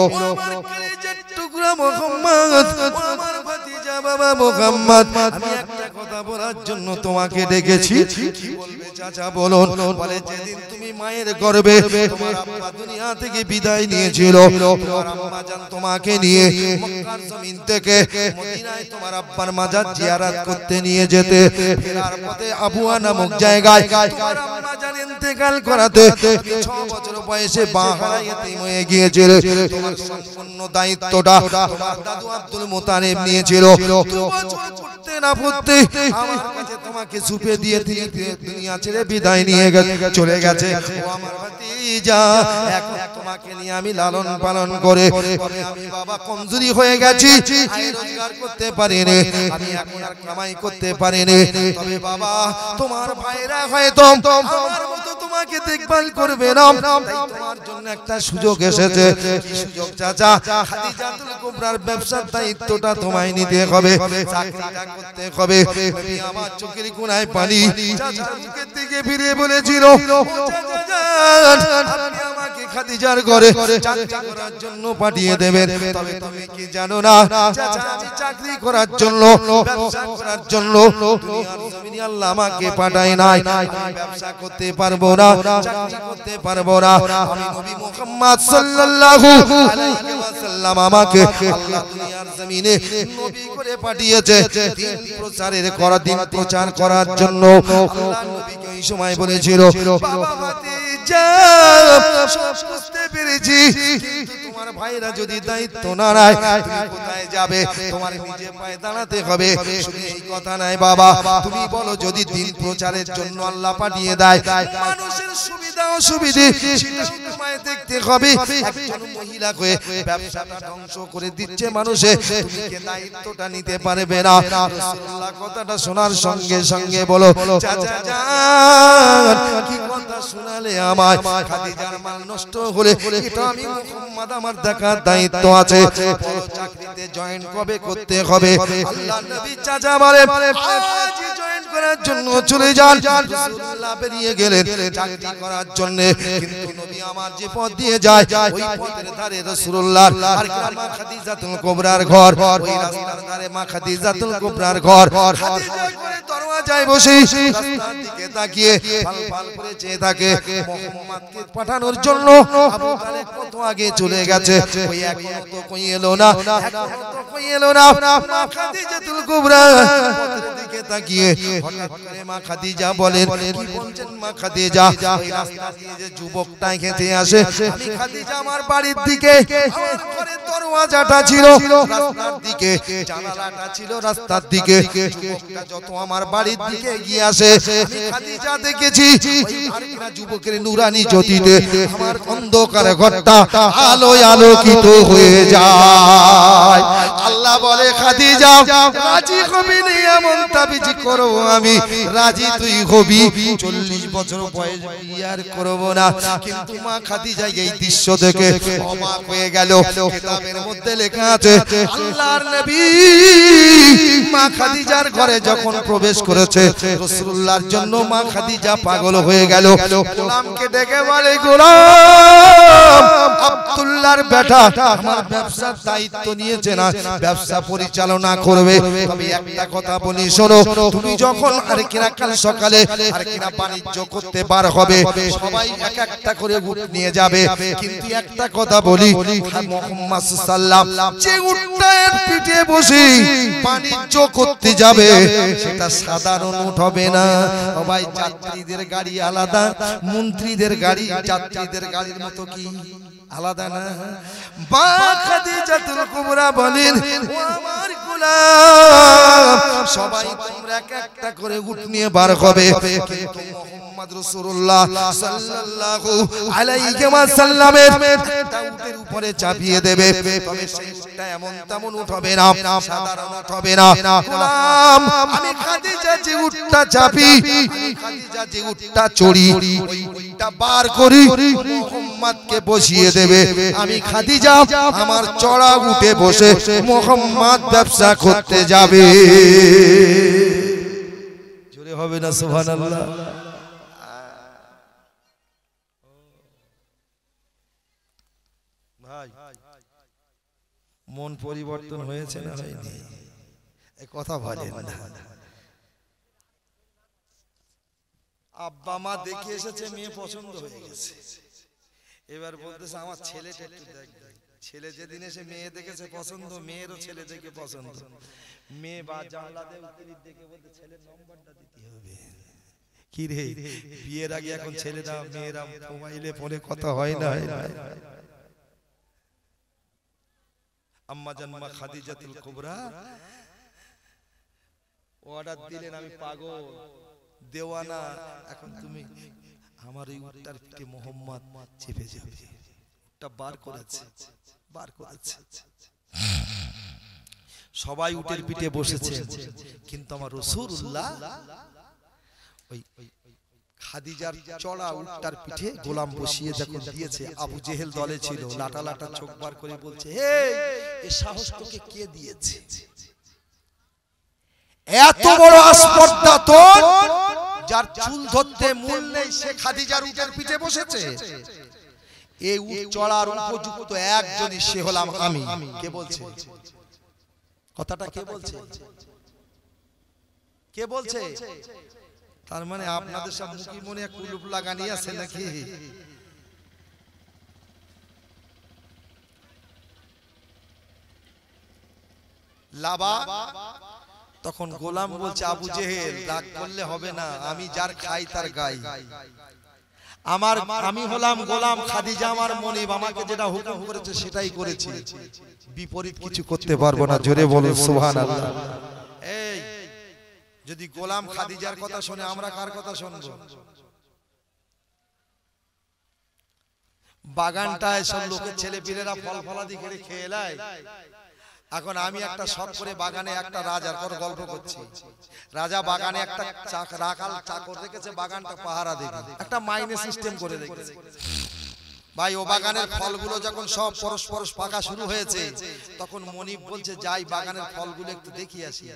কলিজার টুকরা মুহাম্মদ, আমার ভাতিজা বাবা মুহাম্মদ, আমি একটা কথা বলার জন্য তোমাকে ডেকেছি। কি বলবে চাচা বলুন? বলে যেদিন তুমি মায়ের গর্ভে তোমার আব্বা দুনিয়া থেকে বিদায় নিয়েছিল, তোমার আম্মা জান তোমাকে নিয়ে মক্কার জমিন থেকে মদিনায় তোমার আব্বার মাজার জিয়ারত করতে নিয়ে যেতে, ফেরার পথে আবুয়া নামক জায়গায় তোমার আম্মা জান ইন্তেকাল করাতে 6 বছর বয়সে বাহারা ইতিম হয়ে গিয়েছিল। তোমার সম্পূর্ণ দায়িত্বটা তোমার দাদু আব্দুল মুতালিব নিয়েছিল। 2 বছর পড়তে না পড়তে আমার কাছে তোমাকে সুপে দিয়ে দুনিয়া ছেড়ে বিদায় নিয়ে চলে গেছে। ও আমার ভাতিজা, এখন তোমাকে নিয়ে আমি লালন পালন করে আমি বাবা কমজোরি হয়ে গেছি, আয় রোজগার করতে পারিনি, আমি এখন আর কামাই করতে পারিনি। তবে বাবা তোমার ভাইরা হয়তো আমার মতো তোমাকে দেখভাল করবে না, তাই তোমার জন্য একটা সুযোগ এসেছে। কি সুযোগ চাচা? খাদিজাতুল কুবরার ব্যবসার দায়িত্বটা তোমায় নিতে হবে, চাকরিটা করতে হবে। নবী আমার চোখের কোণায় পানি চাচার মুখের দিকে ফিরে বলেছিল আপনি আমাকে খাদিজার ঘরে চাকরি করার জন্য পাঠিয়ে দেবেন। তবে তুমি কি জানো না চাচা আমি চাকরি করার জন্য ব্যবসা করার জন্য দুনিয়ার জমিনে আল্লাহ আমাকে পাঠায় নাই। আমি ব্যবসা করতে পারবো না, চাকরি করতে পারবো না। আমি নবী মুহাম্মদ সাল্লাল্লাহু আলাইহি ওয়াসাল্লাম আমাকে আল্লাহ দুনিয়ার জমিনে নবী করে পাঠিয়েছে দিন প্রচারের করা, দিন প্রচার করার জন্য। আল্লাহ নবীকে ওই সময় বলেছিল বাবা ভাতিজা সব বুঝতে পেরেছি, কিন্তু তোমার ভাইরা যদি দায়িত্ব না নেয় তুমি কোথায় যাবে? তোমার নিজে পায়ে দাঁড়াতে হবে। শুধু এই কথা নাই বাবা, তুমি বলো যদি দিন প্রচারের জন্য আল্লাহ পাঠিয়ে দেয় মানুষের সুবিধা অসুবিধে সেটাও তোমায় দেখতে হবে। একজন মহিলা হয়ে ব্যবসাটা ধ্বংস করে দিচ্ছে মানুষে, তুমি কি দায়িত্বটা নিতে পারবে না? রাসূলুল্লাহ কথাটা শোনার সঙ্গে সঙ্গে বলো চাচা জান কি কথা শোনালে আমায়? খাদিজার মাল নষ্ট হলে এটা আমি মুহাম্মদ আমার দেখার দায়িত্ব আছে। বলো চাকরিতে জয়েন কবে করতে হবে? আল্লাহ নবী চাচা বলে আজই জয়েন করার জন্য চলে যান। রাসূলুল্লাহ বেরিয়ে গেলেন চাকরি করার জন্য, কিন্তু নবী আমার যে পথ দিয়ে যায় ওই পথের ধারে রাসূলুল্লাহ আর মা খাদিজাতুল কুবরার ঘর, ওই রাস্তার ধারে মা খাদিজাতুল কুবরার ঘর। খাদিজা করে দরওয়াজায় বসে রাস্তার দিকে দিকে তাকিয়ে ফাল ফাল করে চেয়ে থাকে মুহাম্মদকে পাঠানোর জন্য আবু তালেব কত আগে চলে গেছে ওই এখনো তো কই এলো না এখনো তো কই এলো না মা খাদিজাতুল কুবরা পথের দিকে তাকিয়ে হঠাৎ করে মা খাদিজা বলেন কি বলছেন মা খাদিজা ওই রাস্তা দিয়ে যে যুবকটা হেঁটে আসে আমি খাদিজা আমার বাড়ির দিকে আমার ঘরের দরওয়াজাটা ছিল রাস্তার দিকে জানালাটা ছিল রাস্তার দিকে যুবকটা যত আমার বাড়ির দিকে এগিয়ে আসে আমি খাদিজা দেখেছি ওই আরেকটা যুবকের নুরানি জ্যোতিতে আমার অন্ধকার ঘরটা আলোয় আলোকিত হয়ে যায় আল্লাহ বলে খাদিজা রাজি হবি না এমন তাবিজ করব আমি রাজি তুই হবি 40 বছর বয়স বিয়ার করব না কিন্তু মা খাদিজা এই দৃশ্য দেখে অবাক হয়ে গেল কিতাবের মধ্যে লেখা আছে আল্লাহর নবী মা খাদিজার ঘরে যখন প্রবেশ করেছে রাসূলুল্লাহর জন্য মা খাদিজা পাগল হয়ে গেল গোলামকে ডেকে বলে গোলাম আব্দুল্লাহর বেটা আমার ব্যবসার দায়িত্ব নিয়েছে না ব্যবসা পরিচালনা করবে তবে একটা কথা বলি শোনো তুমি যখন আর কিনা কাল সকালে আর কিনা বাণিজ্য করতে বার হবে সবাই এক একটা করে উট নিয়ে যাবে কিন্তু একটা কথা বলি মুহাম্মদ সাল্লাল্লাহু যে উটটার পিঠে বসে বাণিজ্য করতে যাবে সেটা সাধারণ উট হবে না সবাই যাত্রীদের গাড়ি আলাদা মন্ত্রীদের গাড়ি যাত্রীদের গাড়ির মতো কি আলাদা না মা খাদিজাতুল কুবরা বলেন ও আমার গোলাম সবাই তোমরা এক একটা করে উট নিয়ে বার হবে কিন্তু মুহাম্মদ রাসূলুল্লাহ সাল্লাল্লাহু আলাইহি ওয়াসাল্লামের একটা উটের উপরে চাপিয়ে দেবে তবে সেই উটটা এমন তেমন উট হবে না সাধারণ উট হবে না গোলাম আমি খাদিজা যে উটটা চাপি আমি খাদিজা যে উটটা চড়ি ওই উটটা বার করি মুহাম্মদকে বসিয়ে দেবে আমি খাদিজা আমার চড়া উটে বসে মুহাম্মদ ব্যবসা করতে যাবে জোরে হবে না সুবহানাল্লাহ ভাই মন পরিবর্তন হয়েছে না হয়নি এই কথা বলেন না আব্বা মা দেখে এসেছে মেয়ে পছন্দ হয়ে গেছে এবার বলতেছে আমার ছেলেটা একটু দেখবে ছেলে যেদিন এসে মেয়ে দেখেছে পছন্দ মেয়েরও ছেলে দেখে পছন্দ মেয়ে বা জানলা দিয়ে উত্তরির দেখে বলতে ছেলের নম্বরটা দিতে হবে কি রে বিয়ের আগে এখন ছেলেরা মেয়েরা মোবাইলে ফোনে কথা হয় না আম্মা জান মা খাদিজাতুল কুবরা অর্ডার দিলেন আমি পাগল দেওয়ানা এখন তুমি আমার এই উটটার পিঠে মুহাম্মদ চেপে যাবে উটটা বার করেছে সবাই উটের পিঠে বসেছে কিন্তু আমার রাসূলুল্লাহ ওই খাদিজার চড়া উটটার পিঠে গোলাম বসিয়ে যখন দিয়েছে আবু জেহেল দলে ছিল লাটা লাটা চোখ বার করে বলছে হে এই সাহস তোকে কে দিয়েছে এত বড় আসপর্দা তোর যার চুল ধরতে মূল নেই সে খাদিজার উটের পিঠে বসেছে এই উট চড়ার উপযুক্ত একজনই সে হলাম আমি কে বলছে কথাটা কে বলছে তার মানে আপনাদের সব মুখি মনে কুলুপ লাগানি আছে নাকি লাবা তখন গোলাম বলছে আবু জেহেল রাগ করলে হবে না আমি যার খাই তার গাই আমি হলাম গোলাম খাদিজা আমার মনিব আমাকে যেটা হুকুম করেছে সেটাই করেছি বিপরীত কিছু করতে পারবো না জোরে বলো সুবহানাল্লাহ এই যদি গোলাম খাদিজার কথা শুনে আমরা কার কথা শুনবো বাগানটায় সব লোকের ছেলে পিলেরা ফল ফলাদি করে খেয়ে নেয় এখন আমি একটা শখ করে বাগানে একটা রাজার কথা গল্প করছি রাজা বাগানে একটা রাখাল চাকর রেখেছে বাগানটা পাহারা দেবে একটা মাইনে সিস্টেম করে রেখেছে ভাই ও বাগানের ফলগুলো যখন সব পরস্পর পাকা শুরু হয়েছে তখন মনিব বলছে যাই বাগানের ফলগুলো একটু দেখি আসি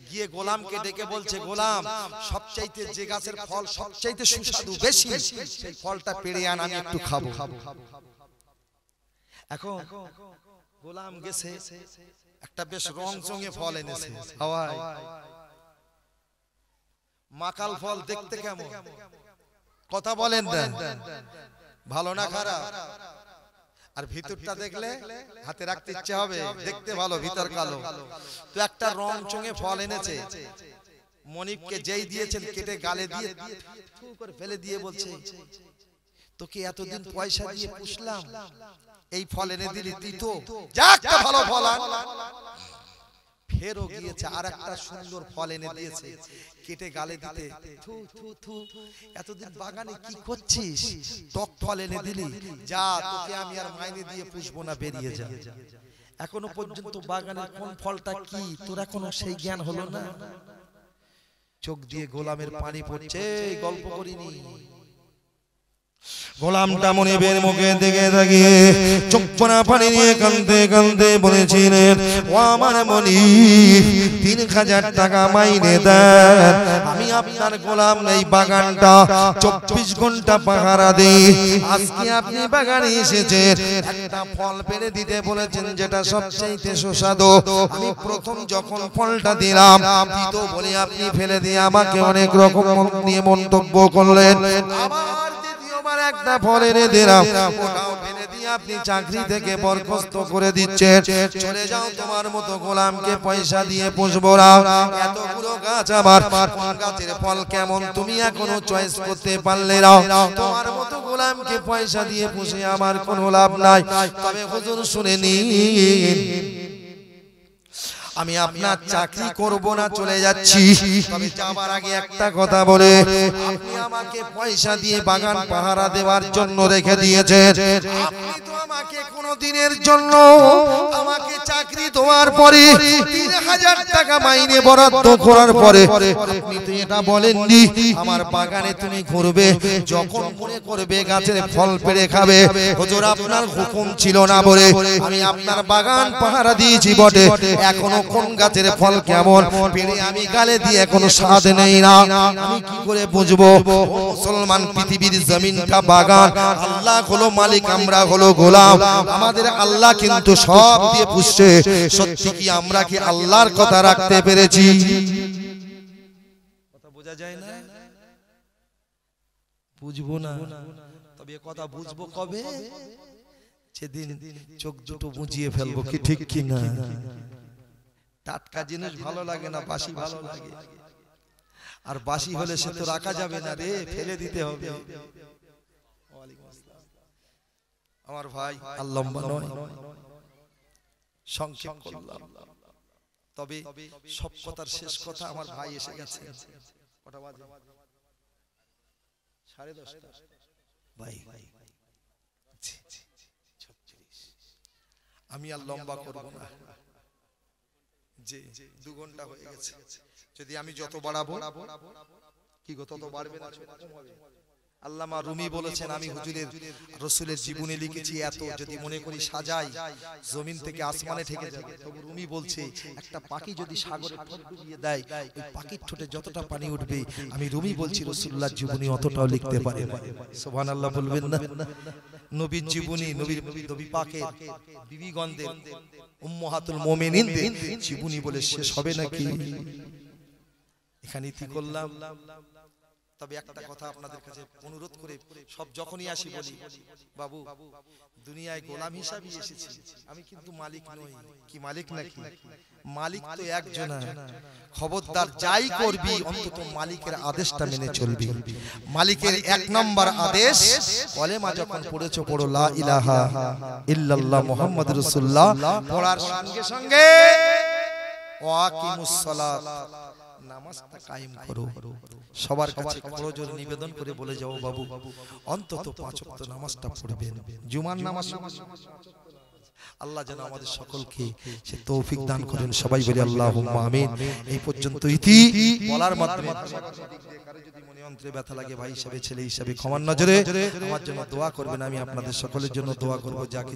গিয়ে গোলামকে ডেকে বলছে গোলাম সবচাইতে যে গাছের ফল সবচাইতে সুস্বাদু বেশি সেই ফলটা পেড়ে আন আমি একটু খাবো এখন গোলাম গেছে একটা বেশ রংচঙে ফল এনেছে হাওয়ায় মাকাল ফল দেখতে কেমন? কথা বলেন না, ভালো না খারাপ? আর ভিতরটা দেখলে হাতে রাখতে ইচ্ছে হবে, দেখতে ভালো ভিতর কালো। তো একটা রং চঙে ফল এনেছে, মনিবকে যেই দিয়েছেন কেটে গালে দিয়ে থু করে ফেলে দিয়ে বলছে, তোকে এতদিন পয়সা দিয়ে পুষলাম, এই ফল এনে দিলি তুই, তো যা একটা ভালো ফল আন। ফেরও গিয়েছে আর একটা সুন্দর ফল এনে দিয়েছে, কেটে গালে দিতে থু থু থু, এতদিন বাগানে কি করছিস, টক ফল এনে দিলি, যা তোকে আমি আর মাইনে দিয়ে পুষবো না, বেরিয়ে যা। এখনো পর্যন্ত বাগানের কোন ফলটা কি তোর এখনো সেই জ্ঞান হলো না। চোখ দিয়ে গোলামের পানি পড়ছে, গল্প করিনি। গোলামটা মনিবের মুখে দিকে তাকিয়ে চোখ পড়া পানি নিয়ে কাঁদতে কাঁদতে বলেছিলেন, ও আমার মনিব, 3000 টাকা মাইনে দেন, আমি আপনার গোলাম, এই বাগানটা 24 ঘন্টা পাহারা দেই। আজকে আপনি বাগানে এসেছেন, একটা ফল পেড়ে দিতে বলেছেন যেটা সবচেয়ে সুস্বাদু। আমি প্রথম যখন ফলটা দিলাম দিতো বলে আপনি ফেলে দিয়ে আমাকে অনেক রকম নিয়ে মন্তব্য করলেন। আবার একটা ফল এনে দিলাম, ওটাও ফেলে দিয়ে আপনি চাকরি থেকে বরখাস্ত করে দিচ্ছেন। চলে যাও, তোমার মতো গোলামকে পয়সা দিয়ে পুষবো না। এতগুলো গাছ, আবার কোন গাছের ফল কেমন তুমি এখনো চয়েস করতে পারলে না। তোমার মতো গোলামকে পয়সা দিয়ে পুষে আমার কোনো লাভ নাই। তবে হুজুর শুনে নিন, আমি আপনার চাকরি করব না, চলে যাচ্ছি। তবে যাবার আগে একটা কথা বলে, আপনি আমাকে পয়সা দিয়ে বাগান পাহারা দেওয়ার জন্য রেখে দিয়েছেন। আপনি তো আমাকে কোনো দিনের জন্য আমাকে চাকরি দেওয়ার পরে 3000 টাকা মাইনে বরাদ্দ করার পরে আপনি তো এটা বলেননি আমার বাগানে তুমি ঘুরবে, যখন মনে করবে গাছের ফল পেড়ে খাবে। হুজুর আপনার হুকুম ছিল না বলে আমি আপনার বাগান পাহারা দিয়েছি বটে, এখনো কোন গাছের ফল কেমন পেড়ে আমি গালে দিয়ে কোনো স্বাদ নেই না। আমি কি করে বুঝবো? মুসলমান, পৃথিবীর জমিনটা বাগান, আল্লাহ হলো মালিক, আমরা হলো গোলাম। আমাদের আল্লাহ কিন্তু সব দিয়ে পুষছে। সত্যি কি আমরা কি আল্লাহর কথা রাখতে পেরেছি? কথা বোঝা যায় না, বুঝবো না। তবে কথা বুঝবো কবে? সেদিন চোখ দুটো বুঝিয়ে ফেলবো কি ঠিক কি না। টাটকা জিনিস ভালো লাগে না, বাসি ভালো লাগে। আর বাসি হলে সে তো রাখা যাবে না রে, ফেলে দিতে হবে। আমার ভাই, আর লম্বা নয়, সংক্ষেপ করলাম। তবে সব কথার শেষ কথা, আমার ভাই এসে গেছে। কটা বাজে? 10:30। ভাই আমি আর লম্বা করব না, যে 2 ঘন্টা হয়ে গেছে। যদি আমি যত বাড়াবো কি গো তত বাড়বে না, কম হবে। আল্লামা রুমি বলেছেন, আমি হুজুরের রাসূলের জীবনে লিখেছি এত, যদি মনে করি সাজাই জমিন থেকে আসমানে ঠেকে যাবে। তবু রুমি বলছে, একটা পাখি যদি সাগরে ঠোঁট ডুবিয়ে দেয়, ওই পাখির ঠোঁটে যতটা পানি উঠবে, আমি রুমি বলছি রাসূলুল্লাহর জীবনী অতটাও লিখতে পারে না। সুবহানাল্লাহ বলবেন না? নবীর জীবনী, নবী পাকের বিবিগণদের, উম্মাহাতুল মুমিনিনদের জীবনী বলে শেষ হবে নাকি? এখানে ইতি করলাম। তবে একটা কথা আপনাদের কাছে অনুরোধ করে সব যখনই আসি বলি, বাবু দুনিয়ায় গোলাম হিসাবে এসেছি, আমি কিন্তু মালিক নই। কি মালিক নাকি? মালিক তো একজন। খবরদার যাই করবি অন্তত মালিকের আদেশটা মেনে চলবি। মালিকের 1 নম্বর আদেশ, কলেমা যখন পড়েছো পড়ো লা ইলাহা ইল্লাল্লাহ মুহাম্মাদুর রাসূলুল্লাহ, পড়ার সঙ্গে সঙ্গে ওয়াকিমুস সালাত, নামাজটা কায়েম করো। সবার কাছে করজোর নিবেদন করে বলে যাও, বাবু অন্তত 5 ওয়াক্ত নামাজটা পড়বেন, জুমার নামাজ। আল্লাহ যেন আমাদের সকলকে সে তৌফিক দান করেন। সবাই বলি আল্লাহুম্মা আমিন। এই পর্যন্ত ইতি বলার মাধ্যমে কারো যদি মনে অন্তরে ব্যথা লাগে, ভাই হিসেবে ছেলে হিসেবে ক্ষমার নজরে আমার জন্য দোয়া করবেন। আমি আপনাদের সকলের জন্য দোয়া করব। যাকে